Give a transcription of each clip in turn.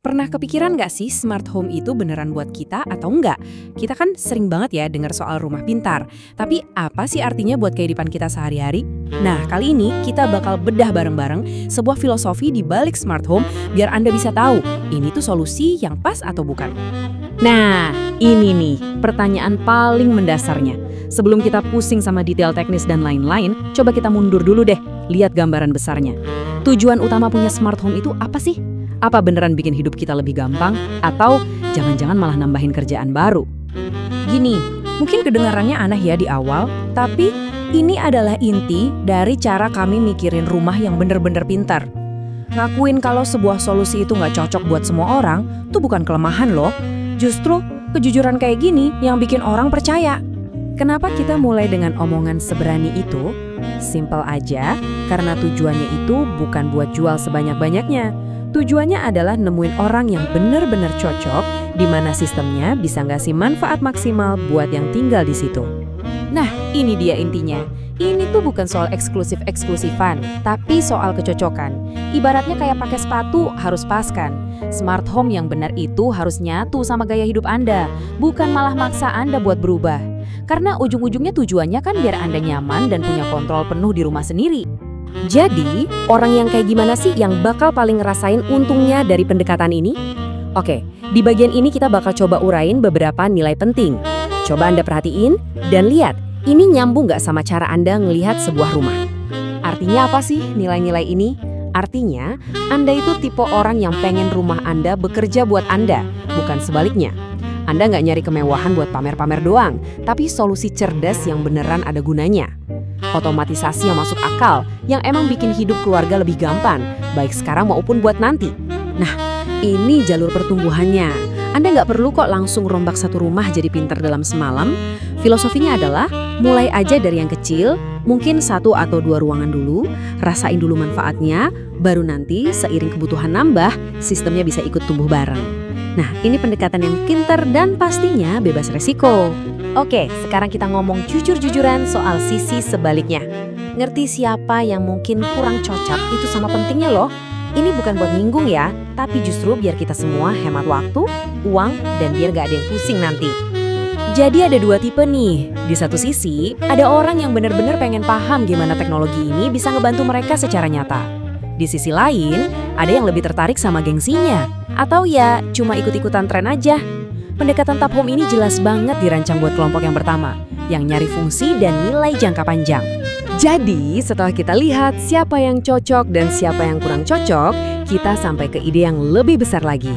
Pernah kepikiran nggak sih smart home itu beneran buat kita atau enggak? Kita kan sering banget ya dengar soal rumah pintar. Tapi apa sih artinya buat kehidupan kita sehari-hari? Nah, kali ini kita bakal bedah bareng-bareng sebuah filosofi di balik smart home biar Anda bisa tahu ini tuh solusi yang pas atau bukan. Nah, ini nih pertanyaan paling mendasarnya. Sebelum kita pusing sama detail teknis dan lain-lain, coba kita mundur dulu deh, lihat gambaran besarnya. Tujuan utama punya smart home itu apa sih? Apa beneran bikin hidup kita lebih gampang? Atau jangan-jangan malah nambahin kerjaan baru? Gini, mungkin kedengarannya aneh ya di awal, tapi ini adalah inti dari cara kami mikirin rumah yang bener-bener pintar. Ngakuin kalau sebuah solusi itu nggak cocok buat semua orang, tuh bukan kelemahan loh. Justru kejujuran kayak gini yang bikin orang percaya. Kenapa kita mulai dengan omongan seberani itu? Simpel aja, karena tujuannya itu bukan buat jual sebanyak-banyaknya. Tujuannya adalah nemuin orang yang benar-benar cocok, di mana sistemnya bisa ngasih manfaat maksimal buat yang tinggal di situ. Nah, ini dia intinya. Ini tuh bukan soal eksklusif-eksklusifan, tapi soal kecocokan. Ibaratnya kayak pakai sepatu harus pas kan. Smart home yang benar itu harus nyatu sama gaya hidup Anda, bukan malah maksa Anda buat berubah. Karena ujung-ujungnya tujuannya kan biar Anda nyaman dan punya kontrol penuh di rumah sendiri. Jadi, orang yang kayak gimana sih yang bakal paling ngerasain untungnya dari pendekatan ini? Oke, di bagian ini kita bakal coba urain beberapa nilai penting. Coba Anda perhatiin dan lihat, ini nyambung nggak sama cara Anda ngelihat sebuah rumah. Artinya apa sih nilai-nilai ini? Artinya, Anda itu tipe orang yang pengen rumah Anda bekerja buat Anda, bukan sebaliknya. Anda nggak nyari kemewahan buat pamer-pamer doang, tapi solusi cerdas yang beneran ada gunanya. Otomatisasi yang masuk akal, yang emang bikin hidup keluarga lebih gampang, baik sekarang maupun buat nanti. Nah, ini jalur pertumbuhannya. Anda nggak perlu kok langsung rombak satu rumah jadi pintar dalam semalam. Filosofinya adalah, mulai aja dari yang kecil, mungkin 1 atau 2 ruangan dulu, rasain dulu manfaatnya, baru nanti seiring kebutuhan nambah, sistemnya bisa ikut tumbuh bareng. Nah, ini pendekatan yang pintar dan pastinya bebas resiko. Oke, sekarang kita ngomong jujur-jujuran soal sisi sebaliknya. Ngerti siapa yang mungkin kurang cocok itu sama pentingnya loh. Ini bukan buat nyinggung ya, tapi justru biar kita semua hemat waktu, uang, dan biar gak ada yang pusing nanti. Jadi ada 2 tipe nih. Di satu sisi, ada orang yang benar-benar pengen paham gimana teknologi ini bisa ngebantu mereka secara nyata. Di sisi lain, ada yang lebih tertarik sama gengsinya. Atau ya, cuma ikut-ikutan tren aja. Pendekatan Tap Home ini jelas banget dirancang buat kelompok yang pertama, yang nyari fungsi dan nilai jangka panjang. Jadi, setelah kita lihat siapa yang cocok dan siapa yang kurang cocok, kita sampai ke ide yang lebih besar lagi.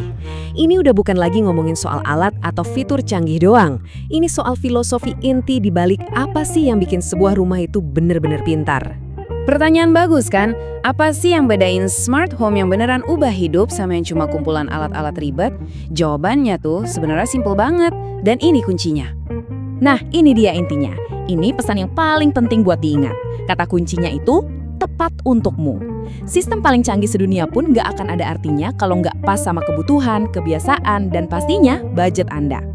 Ini udah bukan lagi ngomongin soal alat atau fitur canggih doang. Ini soal filosofi inti di balik apa sih yang bikin sebuah rumah itu bener-bener pintar. Pertanyaan bagus kan? Apa sih yang bedain smart home yang beneran ubah hidup sama yang cuma kumpulan alat-alat ribet? Jawabannya tuh sebenarnya simpel banget, dan ini kuncinya. Nah, ini dia intinya. Ini pesan yang paling penting buat diingat. Kata kuncinya itu, tepat untukmu. Sistem paling canggih sedunia pun nggak akan ada artinya kalau nggak pas sama kebutuhan, kebiasaan, dan pastinya budget Anda.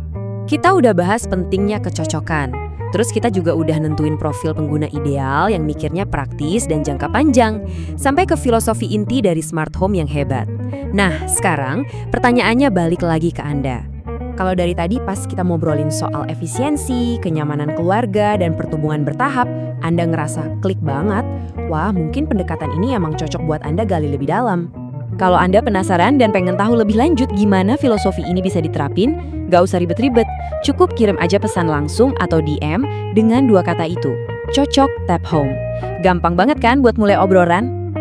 Kita udah bahas pentingnya kecocokan. Terus kita juga udah nentuin profil pengguna ideal yang mikirnya praktis dan jangka panjang, sampai ke filosofi inti dari smart home yang hebat. Nah, sekarang pertanyaannya balik lagi ke Anda. Kalau dari tadi pas kita ngobrolin soal efisiensi, kenyamanan keluarga, dan pertumbuhan bertahap, Anda ngerasa klik banget, wah mungkin pendekatan ini emang cocok buat Anda gali lebih dalam. Kalau Anda penasaran dan pengen tahu lebih lanjut gimana filosofi ini bisa diterapin, gak usah ribet-ribet, cukup kirim aja pesan langsung atau DM dengan 2 kata itu, cocok Tap Home. Gampang banget kan buat mulai obrolan?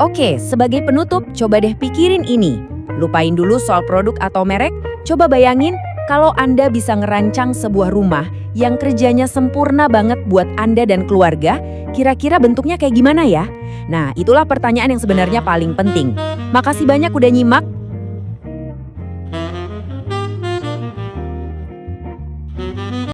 Oke, sebagai penutup, coba deh pikirin ini. Lupain dulu soal produk atau merek, coba bayangin kalau Anda bisa ngerancang sebuah rumah yang kerjanya sempurna banget buat Anda dan keluarga, kira-kira bentuknya kayak gimana ya? Nah, itulah pertanyaan yang sebenarnya paling penting. Makasih banyak udah nyimak,